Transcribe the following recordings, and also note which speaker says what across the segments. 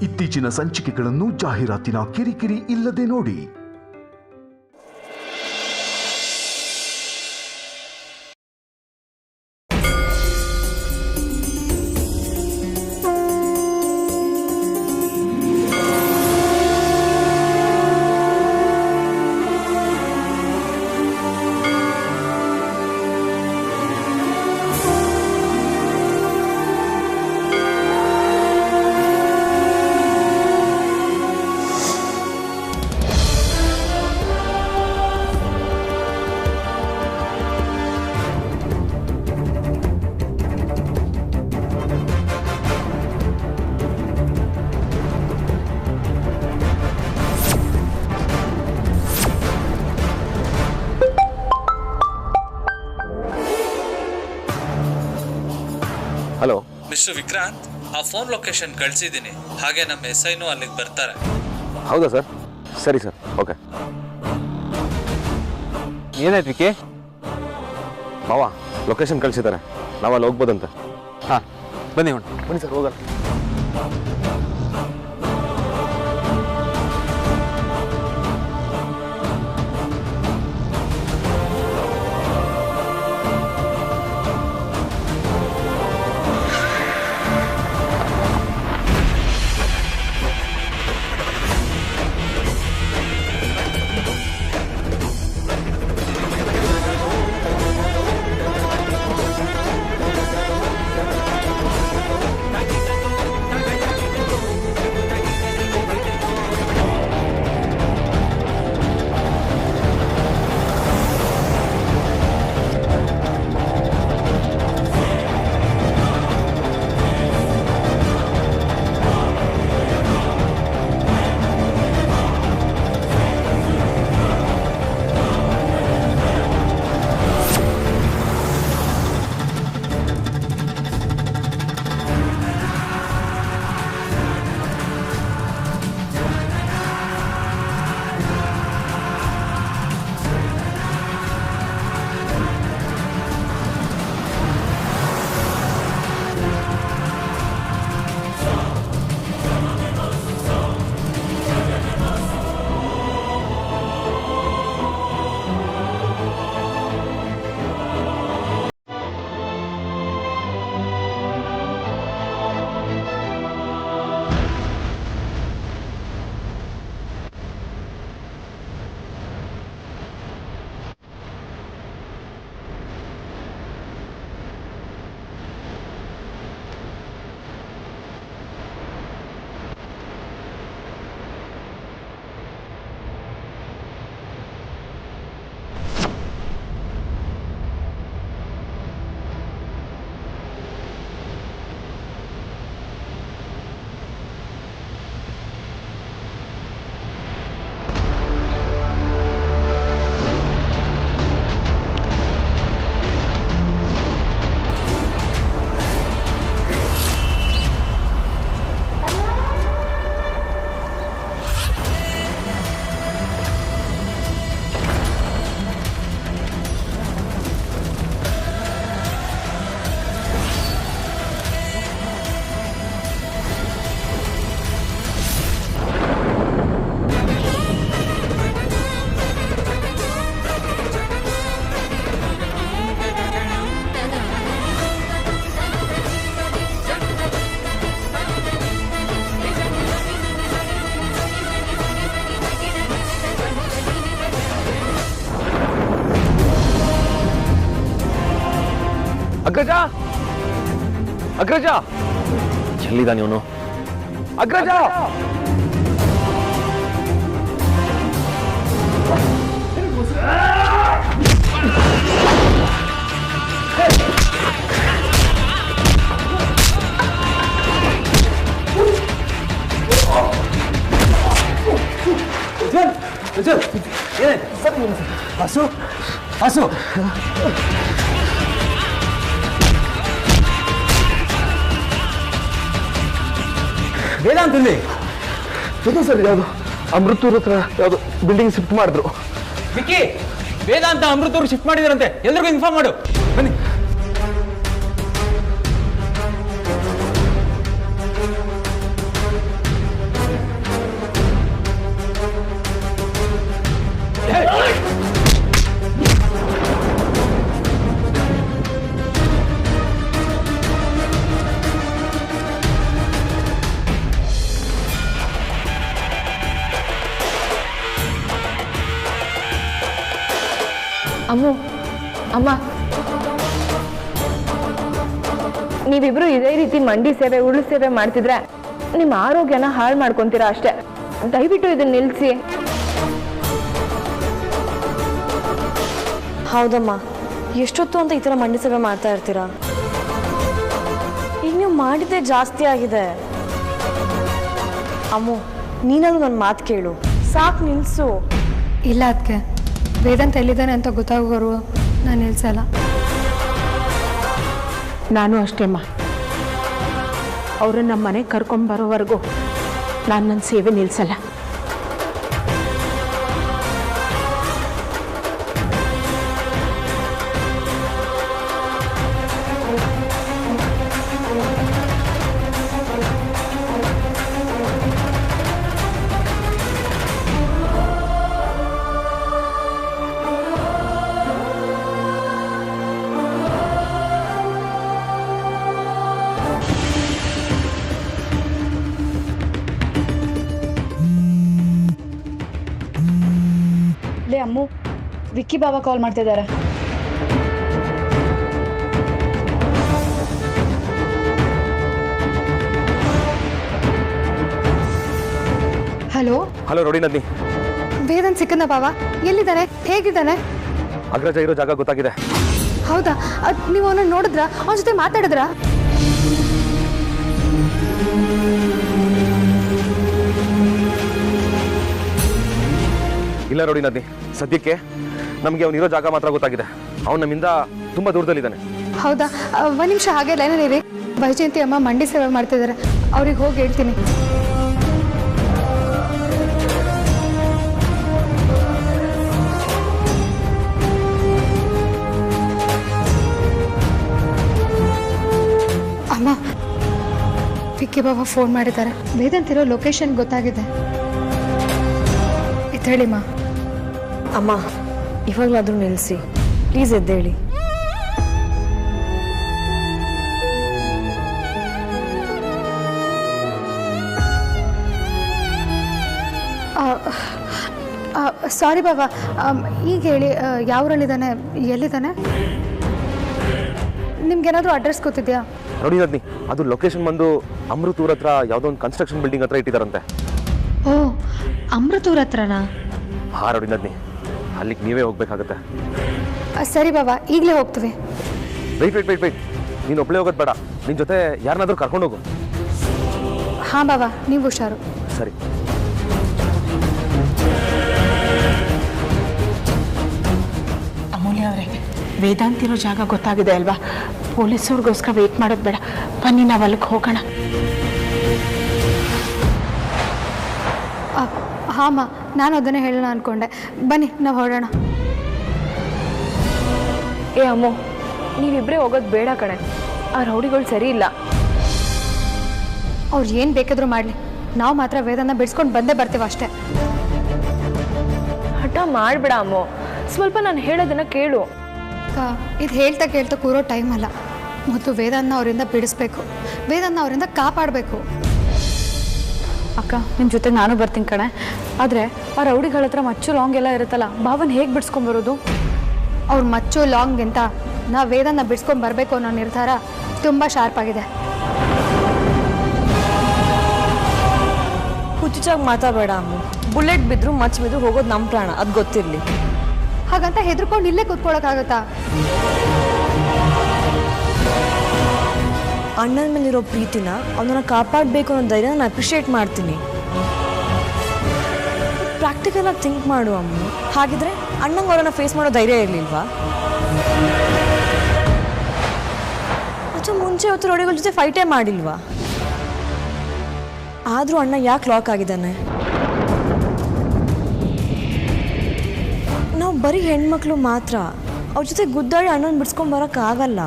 Speaker 1: ಇತ್ತೀಚಿನ ಸಂಚಿಕೆಗಳನ್ನು ಜಾಹೀರಾತಿನ ಕಿರಿಕಿರಿ ಇಲ್ಲದೆ ನೋಡಿ.
Speaker 2: ಹಲೋ
Speaker 3: ಮಿಸ್ಟರ್ ವಿಕ್ರಾಂತ್, ಆ ಫೋನ್ ಲೊಕೇಶನ್ ಕಳಿಸಿದ್ದೀನಿ. ಹಾಗೆ ನಮ್ಮ SIನೂ ಅಲ್ಲಿಗೆ ಬರ್ತಾರೆ.
Speaker 2: ಹೌದಾ ಸರ್? ಸರಿ ಸರ್, ಓಕೆ. ಏನಾಯ್ತು ವಿಕಿ? ಮಾವ ಲೊಕೇಶನ್ ಕಳಿಸಿದ್ದಾರೆ, ನಾವು ಅಲ್ಲಿ ಹೋಗ್ಬೋದಂತೆ. ಹಾಂ ಬನ್ನಿ ಬನ್ನಿ ಸರ್, ಹೋಗೋಣ. ಅಗ್ರಜ, ಅಗ್ರಜ, ಎಲ್ಲಿದ್ದಾನೆ ಇವನು? ಅಗ್ರಜ,
Speaker 4: ವಾಸು, ವಾಸು, ವೇದಾಂತಲ್ಲಿ
Speaker 2: ಇದು ಸರ್, ಯಾವುದು ಅಮೃತೂರ್ ಹತ್ರ ಯಾವುದು ಬಿಲ್ಡಿಂಗ್ ಶಿಫ್ಟ್ ಮಾಡಿದ್ರು.
Speaker 4: ವಿಕ್ಕಿ, ವೇದಾಂತ ಅಮೃತೂರ್ ಶಿಫ್ಟ್ ಮಾಡಿದಾರಂತೆ, ಎಲ್ರಿಗೂ ಇನ್ಫಾರ್ಮ್ ಮಾಡು. ಬನ್ನಿ.
Speaker 5: ಅಮ್ಮ, ನೀವಿಬ್ರು ಇದೇ ರೀತಿ ಮಂಡಿ ಸೇವೆ ಉರುಳು ಸೇವೆ ಮಾಡ್ತಿದ್ರೆ ನಿಮ್ಮ ಆರೋಗ್ಯನ ಹಾಳು ಮಾಡ್ಕೊಂತೀರಾ ಅಷ್ಟೇ. ದಯವಿಟ್ಟು ಇದನ್ನ ನಿಲ್ಲಿಸಿ.
Speaker 6: ಹೌದಮ್ಮ, ಎಷ್ಟೊತ್ತು ಅಂತ ಈ ಥರ ಮಂಡಿ ಸೇವೆ ಮಾಡ್ತಾ ಇರ್ತೀರಾ? ಈಗ ನೀವು ಮಾಡಿದ್ದೇ ಜಾಸ್ತಿ ಆಗಿದೆ. ಅಮ್ಮು, ನೀನಾದ್ರೂ ನನ್ನ ಮಾತು ಕೇಳು, ಸಾಕು ನಿಲ್ಲಿಸು.
Speaker 7: ಇಲ್ಲ ಅದಕ್ಕೆ ವೇದಾಂತ ಎಲ್ಲಿದ್ದಾನೆ ಅಂತ ಗೊತ್ತಾಗೋರು ನಾನು ನಿಲ್ಸಲ್ಲ.
Speaker 8: ನಾನು ಅಷ್ಟೇಮ್ಮ, ಅವರು ನಮ್ಮ ಮನೆಗೆ ಕರ್ಕೊಂಬರೋವರೆಗೂ ನಾನು ನನ್ನ ಸೇವೆ ನಿಲ್ಲಿಸಲ್ಲ.
Speaker 9: ಅಮ್ಮು, ವಿಕ್ಕಿ ಬಾಬಾ ಕಾಲ್ ಮಾಡ್ತಿದ್ದಾರೆ.
Speaker 7: ಹಲೋ
Speaker 2: ಹಲೋ ರೋಡಿ ನಂದಿನಿ.
Speaker 7: ವೇದಾಂತ್ ಸಿಕ್ಕನ ಬಾಬಾ? ಎಲ್ಲಿದ್ದಾನೆ? ಹೇಗಿದ್ದಾನೆ?
Speaker 2: ಅಗ್ರಜ ಇರೋ ಜಾಗ ಗೊತ್ತಾಗಿದೆ.
Speaker 7: ಹೌದಾ? ನೀವು ಅವನನ್ನ ನೋಡಿದ್ರಾ? ಅವನ ಜೊತೆ ಮಾತಾಡಿದ್ರಾ?
Speaker 2: ಇಲ್ಲ ರೋಡಿ ನಂದಿನಿ, ಸದ್ಯಕ್ಕೆ ನಮಗೆ ಅವನಿರೋ ಜಾಗ ಮಾತ್ರ ಗೊತ್ತಾಗಿದೆ. ಅವನು ನಮ್ಮಿಂದ ತುಂಬಾ ದೂರದಲ್ಲಿದ್ದಾನೆ.
Speaker 7: ಹೌದಾ? ಒಂದು ನಿಮಿಷ ಹಾಗೆ ಲೈನಲ್ಲಿರಿ. ವೈಜಯಂತಿ ಅಮ್ಮ ಮಂಡಿ ಸೇವೆ ಮಾಡ್ತಿದ್ದಾರೆ, ಅವ್ರಿಗೆ ಹೋಗಿ ಹೇಳ್ತೀನಿ. ಅಮ್ಮ, ವಿಕ್ಕಿ ಬಾಬಾ ಫೋನ್ ಮಾಡಿದ್ದಾರೆ. ವೇದಾಂತಿರೋ ಲೊಕೇಶನ್ ಗೊತ್ತಾಗಿದೆ. ಎದ್ದೇಳಿಮ್ಮ.
Speaker 6: ಅಮ್ಮ, ಇವಾಗಲಾದರೂ ನಿಲ್ಲಿಸಿ ಪ್ಲೀಸ್, ಎದ್ದೇಳಿ.
Speaker 7: ಸಾರಿ ಬಾಬಾ, ಈಗ ಹೇಳಿ, ಯಾವೂರಲ್ಲಿದ್ದಾನೆ, ಎಲ್ಲಿದ್ದಾನೆ? ನಿಮ್ಗೇನಾದರೂ ಅಡ್ರೆಸ್ ಗೊತ್ತಿದೆಯಾ?
Speaker 2: ನೋಡಿ ನಂದಿನಿ, ಅದು ಲೊಕೇಶನ್ ಬಂದು ಅಮೃತೂರ್ ಹತ್ರ ಯಾವುದೋ ಒಂದು ಕನ್ಸ್ಟ್ರಕ್ಷನ್ ಬಿಲ್ಡಿಂಗ್ ಹತ್ರ ಇಟ್ಟಿದ್ದಾರಂತೆ.
Speaker 7: ಓ, ಅಮೃತೂರ್ ಹತ್ರನಾ?
Speaker 2: ಹಾ ನೋಡಿ ನಂದಿನಿ, ಅಲ್ಲಿಗೆ ನೀವೇ ಹೋಗ್ಬೇಕಾಗತ್ತೆ.
Speaker 7: ಸರಿ ಬಾಬಾ, ಈಗಲೇ ಹೋಗ್ತೀವಿ.
Speaker 2: ವೆಯ್ಟ್, ನೀನು ಒಬ್ಬಳೇ ಹೋಗೋದು ಬೇಡ, ನಿನ್ನ ಜೊತೆ ಯಾರನ್ನಾದ್ರೂ ಕರ್ಕೊಂಡು ಹೋಗು.
Speaker 7: ಹಾಂ ಬಾಬಾ, ನೀವು ಹುಷಾರು.
Speaker 2: ಸರಿ.
Speaker 8: ಅಮೂಲ್ಯ ಅವರೇ, ವೇದಾಂತಿರೋ ಜಾಗ ಗೊತ್ತಾಗಿದೆ ಅಲ್ವಾ? ಪೊಲೀಸವ್ರಿಗೋಸ್ಕರ ವೇಟ್ ಮಾಡೋದು ಬೇಡ, ಬನ್ನಿ ನಾವು ಅಲ್ಲಿಗೆ ಹೋಗೋಣ.
Speaker 7: ಹಾಂ ನಾನು ಅದನ್ನೇ ಹೇಳೋಣ ಅಂದ್ಕೊಂಡೆ. ಬನ್ನಿ ನಾವು ಹೊರಡೋಣ.
Speaker 5: ಏ ಅಮ್ಮೋ, ನೀವಿಬ್ಬರೇ ಹೋಗೋದು ಬೇಡ ಕಣೆ. ಆ ರೌಡಿಗಳು ಸರಿ ಇಲ್ಲ.
Speaker 7: ಅವ್ರು ಏನು ಬೇಕಾದರೂ ಮಾಡಲಿ, ನಾವು ಮಾತ್ರ ವೇದನ ಬಿಡಿಸ್ಕೊಂಡು ಬಂದೇ ಬರ್ತೀವಿ ಅಷ್ಟೇ.
Speaker 5: ಹಠ ಮಾಡಬೇಡ ಅಮ್ಮೋ, ಸ್ವಲ್ಪ ನಾನು ಹೇಳೋದನ್ನ ಕೇಳು.
Speaker 7: ಇದು ಹೇಳ್ತಾ ಕೇಳ್ತಾ ಕೂರೋ ಟೈಮ್ ಅಲ್ಲ. ಮೊದಲು ವೇದನ್ನ ಅವರಿಂದ ಬಿಡಿಸ್ಬೇಕು, ವೇದನ್ನ ಅವರಿಂದ ಕಾಪಾಡಬೇಕು.
Speaker 9: ಅಕ್ಕ, ನಿಮ್ಮ ಜೊತೆ ನಾನು ಬರ್ತೀನಿ ಕಣೆ. ಆದರೆ ಆ ರೌಡಿಗಳ ಹತ್ರ ಮಚ್ಚು ಲಾಂಗ್ ಎಲ್ಲ ಇರುತ್ತಲ್ಲ, ಭಾವನ್ ಹೇಗೆ ಬಿಡಿಸ್ಕೊಂಬರೋದು?
Speaker 7: ಅವ್ರ ಮಚ್ಚು ಲಾಂಗ್ಗಿಂತ ನಾವು ವೇದನ್ನ ಬಿಡಿಸ್ಕೊಂಡು ಬರಬೇಕು ಅನ್ನೋ ನಿರ್ಧಾರ ತುಂಬ ಶಾರ್ಪ್ ಆಗಿದೆ.
Speaker 6: ಹುಚ್ಚುಚ್ಚಾಗಿ ಮಾತಾಡಬೇಡ ಅಮ್ಮ. ಬುಲೆಟ್ ಬಿದ್ರು ಮಚ್ಚ ಬಿದ್ರು ಹೋಗೋದು ನಮ್ಮ ಪ್ರಾಣ, ಅದು ಗೊತ್ತಿರಲಿ.
Speaker 7: ಹಾಗಂತ ಹೆದರ್ಕೊಂಡು ಇಲ್ಲೇ ಕೂತ್ಕೊಳ್ಳೋಕ್ಕಾಗತ್ತಾ?
Speaker 6: ಅಣ್ಣನ ಮೇಲಿರೋ ಪ್ರೀತಿನ ಅವನನ್ನ ಕಾಪಾಡಬೇಕು ಅನ್ನೋ ಧೈರ್ಯ ನಾನು ಅಪ್ರಿಷಿಯೇಟ್ ಮಾಡ್ತೀನಿ. ಪ್ರಾಕ್ಟಿಕಲ್ ಆಗಿ ಥಿಂಕ್ ಮಾಡು ಅಮ್ಮ. ಹಾಗಿದ್ರೆ ಅಣ್ಣಂಗೆ ಅವರನ್ನ ಫೇಸ್ ಮಾಡೋ ಧೈರ್ಯ ಇರಲಿಲ್ವಾ? ಅಥವಾ ಮುಂಚೆ ಹೊತ್ತು ರೌಡಿಗಳ ಜೊತೆ ಫೈಟೇ ಮಾಡಿಲ್ವಾ? ಆದರೂ ಅಣ್ಣ ಯಾಕೆ ಲಾಕ್ ಆಗಿದ್ದಾನೆ? ನಾವು ಬರೀ ಹೆಣ್ಮಕ್ಳು ಮಾತ್ರ, ಅವ್ರ ಜೊತೆ ಗುದ್ದಾಡಿ ಅಣ್ಣನ ಬಿಡಿಸ್ಕೊಂಡು ಬರೋಕ್ಕಾಗಲ್ಲ.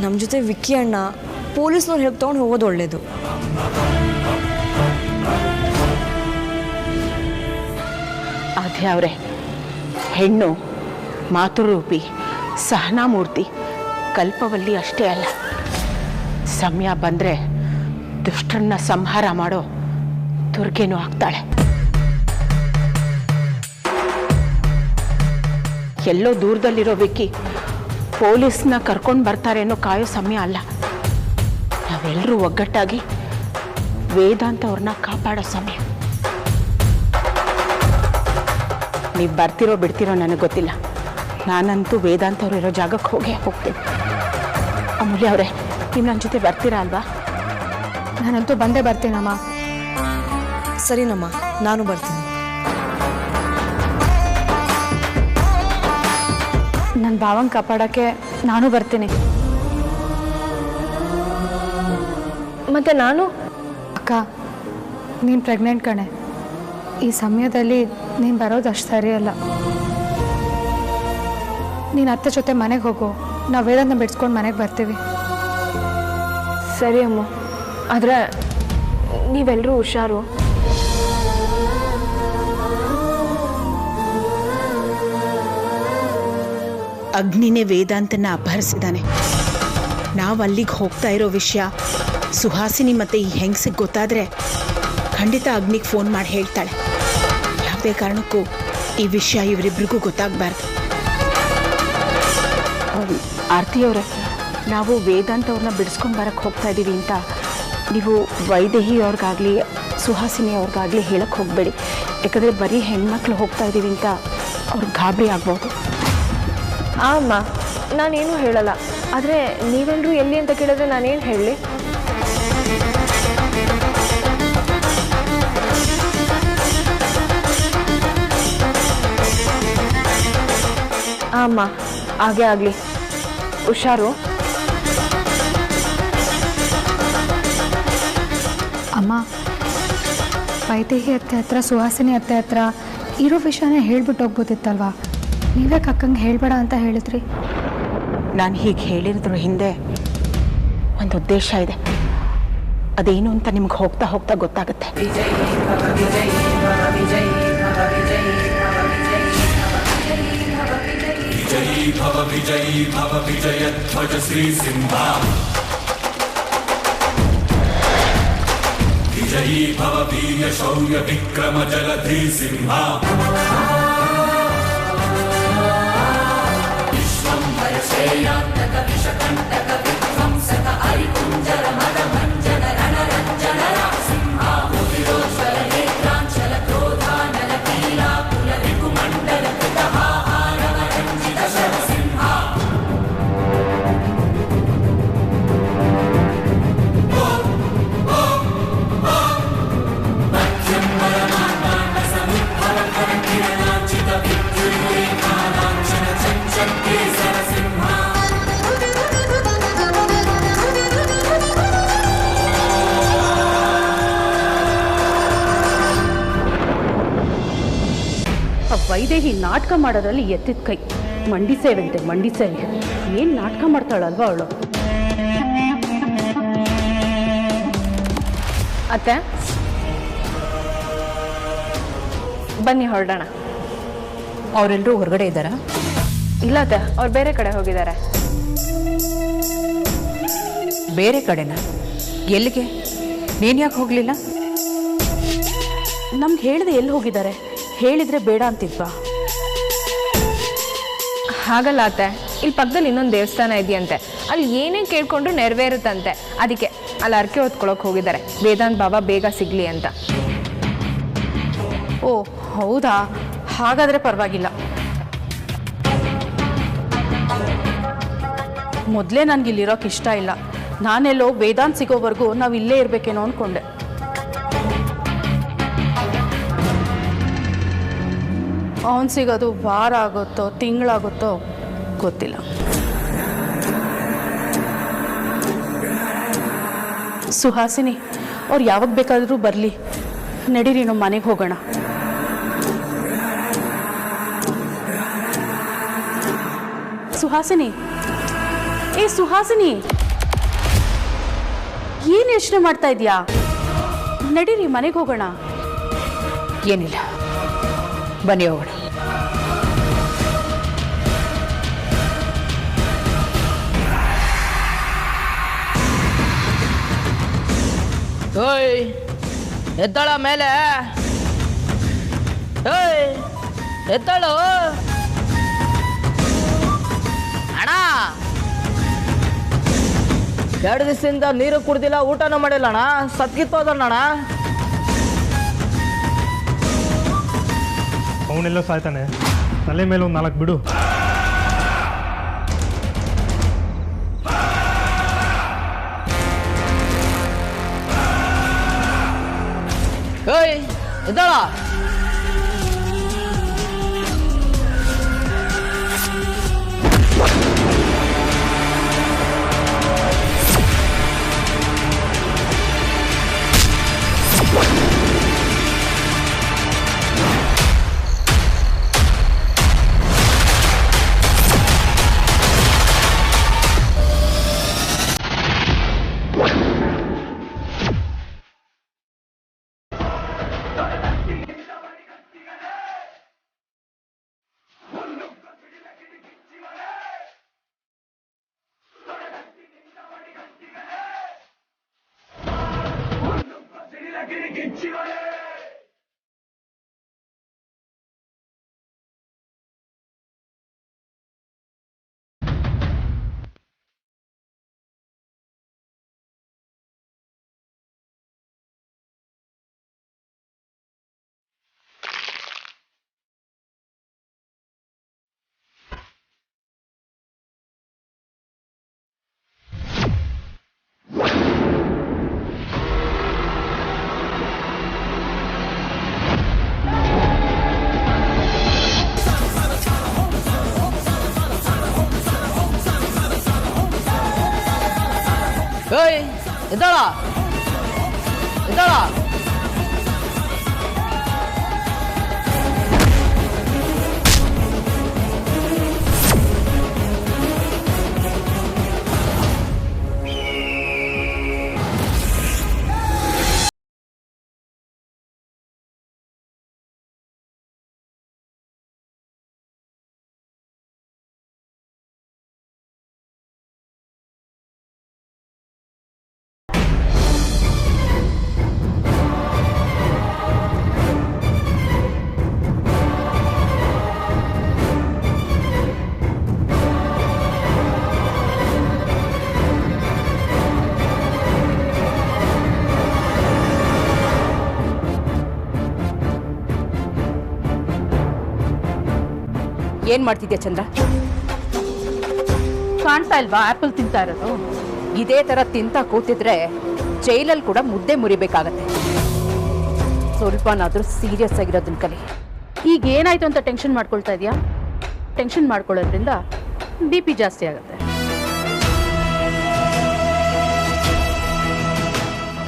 Speaker 6: ನಮ್ಮ ಜೊತೆ ವಿಕ್ಕಿ ಅಣ್ಣ ಪೊಲೀಸ್ನವ್ರು ಹೆಲ್ಪ್ ತೊಗೊಂಡು ಹೋಗೋದು ಒಳ್ಳೇದು.
Speaker 8: ಅದೇ ಅವರೇ, ಹೆಣ್ಣು ಮಾತೃರೂಪಿ ಸಹನಾಮೂರ್ತಿ ಕಲ್ಪವಲ್ಲಿ ಅಷ್ಟೇ ಅಲ್ಲ, ಸಮಯ ಬಂದರೆ ದುಷ್ಟರನ್ನ ಸಂಹಾರ ಮಾಡೋ ದುರ್ಗೆನೂ ಆಗ್ತಾಳೆ. ಎಲ್ಲೋ ದೂರದಲ್ಲಿರೋ ವಿಕ್ಕಿ ಪೊಲೀಸ್ನ ಕರ್ಕೊಂಡು ಬರ್ತಾರೆ ಅನ್ನೋ ಕಾಯೋ ಸಮಯ ಅಲ್ಲ. ನಾವೆಲ್ಲರೂ ಒಗ್ಗಟ್ಟಾಗಿ ವೇದಾಂತ ಅವ್ರನ್ನ ಕಾಪಾಡೋ ಸಮಯ. ನೀವು ಬರ್ತಿರೋ ಬಿಡ್ತಿರೋ ನನಗೆ ಗೊತ್ತಿಲ್ಲ. ನಾನಂತೂ ವೇದಾಂತ ಅವ್ರು ಇರೋ ಜಾಗಕ್ಕೆ ಹೋಗ್ತೀನಿ. ಅಮೂಲ್ಯ ಅವರೇ, ನೀವು ನನ್ನ ಜೊತೆ ಬರ್ತೀರಾ ಅಲ್ವಾ?
Speaker 7: ನಾನಂತೂ ಬಂದೇ ಬರ್ತೀನಮ್ಮ.
Speaker 6: ಸರಿನಮ್ಮ, ನಾನು ಬರ್ತೀನಿ.
Speaker 9: ನನ್ನ ಭಾವನ ಕಾಪಾಡೋಕ್ಕೆ ನಾನು ಬರ್ತೀನಿ.
Speaker 5: ಮತ್ತೆ ನಾನು?
Speaker 7: ಅಕ್ಕ, ನೀನು ಪ್ರೆಗ್ನೆಂಟ್ ಕಣೆ. ಈ ಸಮಯದಲ್ಲಿ ನೀನು ಬರೋದು ಅಷ್ಟು ಸರಿಯಲ್ಲ. ನೀನು ಅತ್ತೆ ಜೊತೆ ಮನೆಗೆ ಹೋಗು, ನಾವು ವೇದಾಂತ ಬಿಡಿಸ್ಕೊಂಡು ಮನೆಗೆ ಬರ್ತೀವಿ.
Speaker 5: ಸರಿ ಅಮ್ಮ, ಆದರೆ ನೀವೆಲ್ಲರೂ ಹುಷಾರು.
Speaker 8: ಅಗ್ನಿನೇ ವೇದಾಂತನ ಅಪಹರಿಸಿದ್ದಾನೆ. ನಾವು ಅಲ್ಲಿಗೆ ಹೋಗ್ತಾ ಇರೋ ವಿಷಯ ಸುಹಾಸಿನಿ ಮತ್ತು ಈ ಹೆಂಗಸಿಗೆ ಗೊತ್ತಾದರೆ ಖಂಡಿತ ಅಗ್ನಿಗೆ ಫೋನ್ ಮಾಡಿ ಹೇಳ್ತಾಳೆ. ಯಾವುದೇ ಕಾರಣಕ್ಕೂ ಈ ವಿಷಯ ಇವರಿಬ್ರಿಗೂ ಗೊತ್ತಾಗಬಾರ್ದು. ಆರತಿಯವರೇ, ನಾವು ವೇದಾಂತ ಅವ್ರನ್ನ ಬಿಡಿಸ್ಕೊಂಡು ಬರೋಕ್ಕೆ ಹೋಗ್ತಾ ಇದ್ದೀವಿ ಅಂತ ನೀವು ವೈದೇಹಿ ಅವ್ರಿಗಾಗಲಿ ಸುಹಾಸಿನಿ ಅವ್ರಿಗಾಗಲಿ ಹೇಳಕ್ಕೆ ಹೋಗಬೇಡಿ. ಯಾಕಂದರೆ ಬರೀ ಹೆಣ್ಮಕ್ಳು ಹೋಗ್ತಾ ಇದ್ದೀವಿ ಅಂತ ಅವ್ರಿಗೆ ಗಾಬರಿ ಆಗ್ಬೋದು.
Speaker 5: ಅಮ್ಮ, ನಾನೇನು ಹೇಳಲ್ಲ. ಆದರೆ ನೀವೆಲ್ಲರೂ ಎಲ್ಲಿ ಅಂತ ಕೇಳಿದ್ರೆ ನಾನೇನು ಹೇಳಲಿ? ಅಮ್ಮ, ಹಾಗೆ ಆಗಲಿ. ಹುಷಾರು.
Speaker 7: ಅಮ್ಮ, ವೈದೇಹಿ ಅತ್ತೆ ಹತ್ರ ಸುಹಾಸಿನಿ ಅತ್ತೆ ಹತ್ರ ಇರೋ ವಿಷಯನೇ ಹೇಳ್ಬಿಟ್ಟು ಹೋಗ್ಬೋದಿತ್ತಲ್ವಾ? ನೀವೇ ಅಕ್ಕಂಗೆ ಹೇಳ್ಬೇಡ ಅಂತ ಹೇಳಿದ್ರಿ.
Speaker 8: ನಾನು ಹೀಗೆ ಹೇಳಿದ್ರ ಹಿಂದೆ ಒಂದು ಉದ್ದೇಶ ಇದೆ. ಅದೇನು ಅಂತ ನಿಮ್ಗೆ ಹೋಗ್ತಾ ಹೋಗ್ತಾ ಗೊತ್ತಾಗುತ್ತೆ.
Speaker 10: विजयी भव वीर शौर्य विक्रम जलधि सिंहा विश्वंभर श्रेयान्तक विषकण्टक विध्वंसक अरिकुञ्जर मदभञ्जन रणरञ्जन सिंहा मुदिरोज्ज्वल नेत्राञ्चल क्रोधानल कीलाकुल रिपुमण्डल कृतहाहारव रञ्जित शरसिंहा
Speaker 8: ವೈದೇಹಿ ನಾಟಕ ಮಾಡೋದ್ರಲ್ಲಿ ಎತ್ತಿದ ಕೈ. ಮಂಡಿ ಸೇವಂತೆ ಮಂಡಿ ಸೇವೆ. ಏನು ನಾಟಕ ಮಾಡ್ತಾಳಲ್ವ ಅವಳು.
Speaker 5: ಅತ್ತೆ, ಬನ್ನಿ ಹೊರಡೋಣ.
Speaker 8: ಅವರೆಲ್ಲರೂ ಹೊರಗಡೆ ಇದ್ದಾರಾ?
Speaker 5: ಇಲ್ಲ ಅತ್ತೆ, ಅವ್ರು ಬೇರೆ ಕಡೆ ಹೋಗಿದ್ದಾರೆ.
Speaker 8: ಬೇರೆ ಕಡೆನಾ? ಎಲ್ಲಿಗೆ? ನೀನು ಯಾಕೆ ಹೋಗಲಿಲ್ಲ? ನಮ್ಗೆ ಹೇಳಿದೆ ಎಲ್ಲಿ ಹೋಗಿದ್ದಾರೆ? ಹೇಳಿದರೆ ಬೇಡ ಅಂತಿದ್ವಾ?
Speaker 5: ಹಾಗಲ್ಲ ಅತ್ತೆ, ಇಲ್ಲಿ ಪಕ್ಕದಲ್ಲಿ ಇನ್ನೊಂದು ದೇವಸ್ಥಾನ ಇದೆಯಂತೆ. ಅಲ್ಲಿ ಏನೇ ಕೇಳ್ಕೊಂಡ್ರು ನೆರವೇರುತ್ತಂತೆ. ಅದಕ್ಕೆ ಅಲ್ಲಿ ಅರ್ಕೆ ಹೊತ್ಕೊಳಕ್ಕೆ ಹೋಗಿದ್ದಾರೆ, ವೇದಾಂತ್ ಬಾಬಾ ಬೇಗ ಸಿಗಲಿ ಅಂತ.
Speaker 8: ಓ ಹೌದಾ? ಹಾಗಾದರೆ ಪರವಾಗಿಲ್ಲ. ಮೊದಲೇ ನನಗಿಲ್ಲಿರೋಕೆ ಇಷ್ಟ ಇಲ್ಲ. ನಾನೆಲ್ಲೋ ವೇದಾಂತ್ ಸಿಗೋವರೆಗೂ ನಾವು ಇಲ್ಲೇ ಇರಬೇಕೇನೋ ಅಂದ್ಕೊಂಡೆ. ಅವನು ಸಿಗೋದು ವಾರ ಆಗುತ್ತೋ ತಿಂಗಳಾಗುತ್ತೋ ಗೊತ್ತಿಲ್ಲ. ಸುಹಾಸಿನಿ ಅವ್ರು ಯಾವಾಗ ಬೇಕಾದರೂ ಬರಲಿ. ನಡೀರಿ ನಾವು ಮನೆಗೆ ಹೋಗೋಣ. ಸುಹಾಸಿನಿ, ಏ ಸುಹಾಸಿನಿ, ಏನು ಯೋಚನೆ ಮಾಡ್ತಾ ಇದೀಯಾ? ನಡೀರಿ ಮನೆಗೆ ಹೋಗೋಣ. ಏನಿಲ್ಲ, ಬನ್ನಿ ಹೋಗೋಣ.
Speaker 11: ಓಯ್ ಎದ್ದಾಳ ಮೇಲೆ, ಓಯ್ ಎದ್ದಾಳು. ಅಣ್ಣ 2 ದಿವಸದಿಂದ ನೀರು ಕುಡ್ದಿಲ್ಲ, ಊಟನೂ ಮಾಡಿಲ್ಲ ಅಣ್ಣ. ಸತ್ಕಿತ್ತೋದಣ್ಣ.
Speaker 12: ಅವನೆಲ್ಲ ಸಾಯ್ತಾನೆ. ತಲೆ ಮೇಲೆ ಒಂದು 4 ಬಿಡು.
Speaker 11: ಏಯ್ ಇದ್ದಾಳ. ಏಯ್ ಇದ್ದಾಳ.
Speaker 8: ಏನ್ ಮಾಡ್ತಿದ್ಯಾ ಚಂದ್ರ?
Speaker 9: ಕಾಣ್ತಾ ಇಲ್ವಾ ಆಪಲ್ ತಿಂತಾ ಇರೋದು?
Speaker 8: ಇದೇ ತರ ತಿಂತ ಕೂತಿದ್ರೆ ಜೈಲಲ್ಲಿ ಕೂಡ ಮುದ್ದೆ ಮುರಿಬೇಕಾಗತ್ತೆ. ಸ್ವಲ್ಪನಾದ್ರೂ ಸೀರಿಯಸ್ ಆಗಿರೋದನ್ನ ಕಲಿ.
Speaker 9: ಈಗ ಏನಾಯ್ತು ಅಂತ ಟೆನ್ಷನ್ ಮಾಡ್ಕೊಳ್ತಾ ಇದೆಯಾ? ಟೆನ್ಷನ್ ಮಾಡ್ಕೊಳ್ಳೋದ್ರಿಂದ BP ಜಾಸ್ತಿ ಆಗುತ್ತೆ.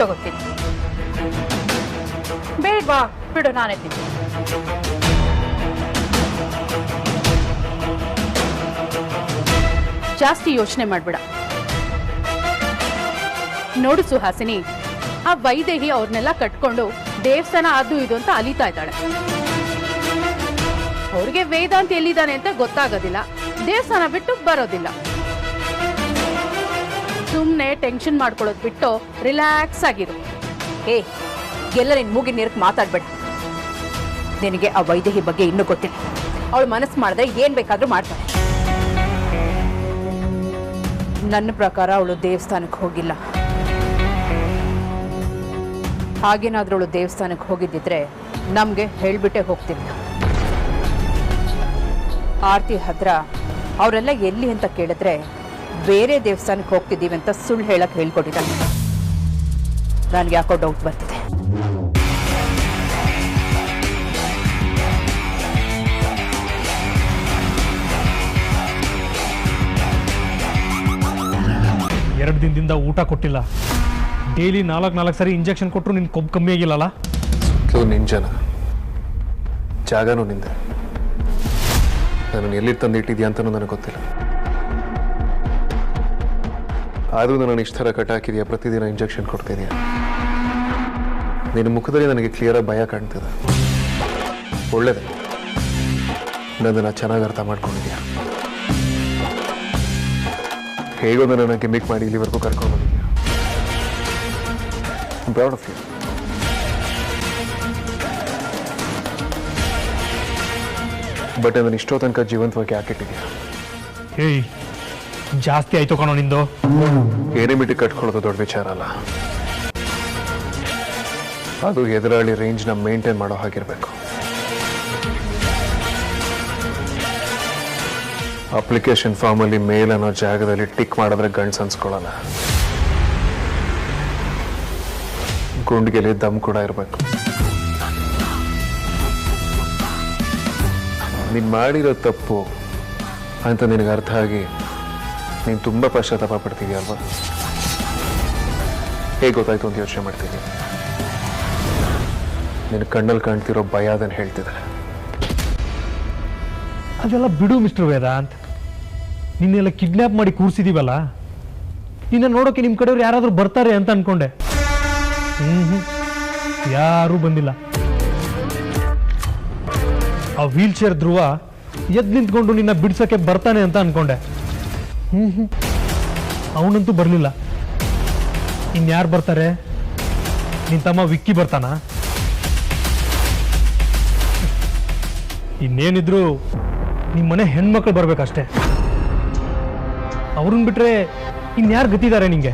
Speaker 9: ತಗೋತೀನಿ. ಬೇಡವಾ ಬಿಡು, ನಾನೇ ತಿಂತೀನಿ. ಜಾಸ್ತಿ ಯೋಚನೆ ಮಾಡ್ಬೇಡ. ನೋಡು ಸುಹಾಸಿನಿ, ಆ ವೈದೇಹಿ ಅವ್ರನ್ನೆಲ್ಲ ಕಟ್ಕೊಂಡು ದೇವಸ್ಥಾನ ಅದು ಇದು ಅಂತ ಅಲಿತಾ ಇದ್ದಾಳೆ. ಅವ್ರಿಗೆ ವೇದಾಂತ ಎಲ್ಲಿದ್ದಾನೆ ಅಂತ ಗೊತ್ತಾಗೋದಿಲ್ಲ, ದೇವಸ್ಥಾನ ಬಿಟ್ಟು ಬರೋದಿಲ್ಲ. ಸುಮ್ಮನೆ ಟೆನ್ಷನ್ ಮಾಡ್ಕೊಳ್ಳೋದು ಬಿಟ್ಟು ರಿಲ್ಯಾಕ್ಸ್ ಆಗಿರು.
Speaker 8: ಎಲ್ಲ ನಿನ್ ಮೂಗಿನ ನೀರಕ್ಕೆ ಮಾತಾಡ್ಬೇಡ. ನಿನಗೆ ಆ ವೈದೇಹಿ ಬಗ್ಗೆ ಇನ್ನೂ ಗೊತ್ತಿಲ್ಲ. ಅವಳು ಮನಸ್ಸು ಮಾಡಿದ್ರೆ ಏನ್ ಬೇಕಾದ್ರೂ ಮಾಡ್ತಾಳೆ. ನನ್ನ ಪ್ರಕಾರ ಅವಳು ದೇವಸ್ಥಾನಕ್ಕೆ ಹೋಗಿಲ್ಲ. ಹಾಗೇನಾದ್ರೂ ಅವಳು ದೇವಸ್ಥಾನಕ್ಕೆ ಹೋಗಿದ್ದಿದ್ರೆ ನಮಗೆ ಹೇಳ್ಬಿಟ್ಟೆ ಹೋಗ್ತಿಲ್ಲ. ಆರತಿ ಹತ್ರ ಅವರೆಲ್ಲ ಎಲ್ಲಿ ಅಂತ ಕೇಳಿದ್ರೆ ಬೇರೆ ದೇವಸ್ಥಾನಕ್ಕೆ ಹೋಗ್ತಿದ್ದೀವಿ ಅಂತ ಸುಳ್ಳು ಹೇಳಕ್ಕೆ ಹೇಳ್ಕೊಟ್ಟಿದ್ದಾನೆ. ನನಗೆ ಯಾಕೋ ಡೌಟ್ ಬರ್ತಿದೆ.
Speaker 12: ಎರಡು ದಿನದಿಂದ ಊಟ ಕೊಟ್ಟಿಲ್ಲ. ಡೈಲಿ 4 ಸರಿ ಇಂಜೆಕ್ಷನ್ ಕೊಟ್ಟರು ನಿನ್ನ ಕೊಬ್ಬು ಕಮ್ಮಿ ಆಗಿಲ್ಲಲ್ಲ?
Speaker 13: ನಿಂಜನ ಜಾಗನೂ ನಿಂದೆ. ನಾನು ಎಲ್ಲಿ ತಂದು ಇಟ್ಟಿದ್ಯಾ ಅಂತಲೂ ನನಗೆ ಗೊತ್ತಿಲ್ಲ. ಆದರೂ ನಾನು ಇಷ್ಟು ಥರ ಕಟ್ ಹಾಕಿದ್ಯಾ, ಪ್ರತಿದಿನ ಇಂಜೆಕ್ಷನ್ ಕೊಡ್ತಿದ್ಯಾ. ನಿನ್ನ ಮುಖದಲ್ಲಿ ನನಗೆ ಕ್ಲಿಯರಾಗಿ ಭಯ ಕಾಣ್ತಿದೆ. ಒಳ್ಳೇದೇ, ನನ್ನನ್ನು ಚೆನ್ನಾಗಿ ಅರ್ಥ ಮಾಡ್ಕೊಂಡಿದ್ಯಾ. ಹೇಗೋ ನನ್ನ ಗಿಮಿಕ್ ಮಾಡಿ ಇಲ್ಲಿವರೆಗೂ ಕರ್ಕೊಂಡು ಬಂದಿದ್ಯಾ. Proud of you. ಬಟ್ ಅದನ್ನು ಇಷ್ಟೋ ತನಕ ಜೀವಂತವಾಗಿ ಹಾಕಿಟ್ಟಿದ್ಯಾ.
Speaker 12: ಏಯ್, ಜಾಸ್ತಿ ಆಯ್ತು ಕಣೋ ನಿಂದು.
Speaker 13: ಏನೇ ಬಿಟ್ಟು ಕಟ್ಕೊಳ್ಳೋದು ದೊಡ್ಡ ವಿಚಾರ ಅಲ್ಲ, ಅದು ಎದುರಾಳಿ ರೇಂಜ್ನ ಮೇಂಟೈನ್ ಮಾಡೋ ಹಾಗಿರ್ಬೇಕು. ಅಪ್ಲಿಕೇಶನ್ ಫಾರ್ಮಲ್ಲಿ ಮೇಲ್ ಅನ್ನೋ ಜಾಗದಲ್ಲಿ ಟಿಕ್ ಮಾಡಿದ್ರೆ ಗಂಡ್ಸ್ ಅನ್ಸ್ಕೊಳ್ಳಲ್ಲ, ಗುಂಡಿಗೆಲಿ ದಮ್ ಕೂಡ ಇರಬೇಕು. ನೀನು ಮಾಡಿರೋ ತಪ್ಪು ಅಂತ ನಿನಗೆ ಅರ್ಥ ಆಗಿ ನೀನು ತುಂಬ ಪಶ್ಚಾತ್ತಾಪ ಪಡ್ತಿದ್ಯಲ್ವಾ? ಹೇಗೆ ಗೊತ್ತಾಯ್ತು ಅಂತ ಯೋಚನೆ ಮಾಡ್ತಿದ್ದೆ. ನಿನ್ನ ಕಣ್ಣಲ್ಲಿ ಕಾಣ್ತಿರೋ ಭಯ ಅದನ್ನು ಹೇಳ್ತಿದೆ.
Speaker 12: ಅದೆಲ್ಲ ಬಿಡು ಮಿಸ್ಟರ್ ವೇದಾಂತ್. ನಿನ್ನೆಲ್ಲ ಕಿಡ್ನಾಪ್ ಮಾಡಿ ಕೂರಿಸಿದೀವಲ್ಲ, ನಿನ್ನ ನೋಡೋಕೆ ನಿಮ್ಮ ಕಡೆಯವ್ರು ಯಾರಾದರೂ ಬರ್ತಾರೆ ಅಂತ ಅನ್ಕೊಂಡೆ. ಯಾರೂ ಬಂದಿಲ್ಲ. ಆ ವೀಲ್ ಚೇರ್ ಧ್ರುವ ಎದ್ದು ನಿಂತ್ಕೊಂಡು ನಿನ್ನ ಬಿಡ್ಸೋಕ್ಕೆ ಬರ್ತಾನೆ ಅಂತ ಅನ್ಕೊಂಡೆ. ಅವನಂತೂ ಬರಲಿಲ್ಲ. ಇನ್ಯಾರು ಬರ್ತಾರೆ? ನಿನ್ನ ತಮ್ಮ ವಿಕ್ಕಿ ಬರ್ತಾನ? ಇನ್ನೇನಿದ್ರು ನಿಮ್ಮ ಮನೆ ಹೆಣ್ಮಕ್ಳು ಬರ್ಬೇಕಷ್ಟೇ. ಅವ್ರನ್ನ ಬಿಟ್ರೆ ಇನ್ಯಾರು ಗತಿದ್ದಾರೆ ನಿಂಗೆ?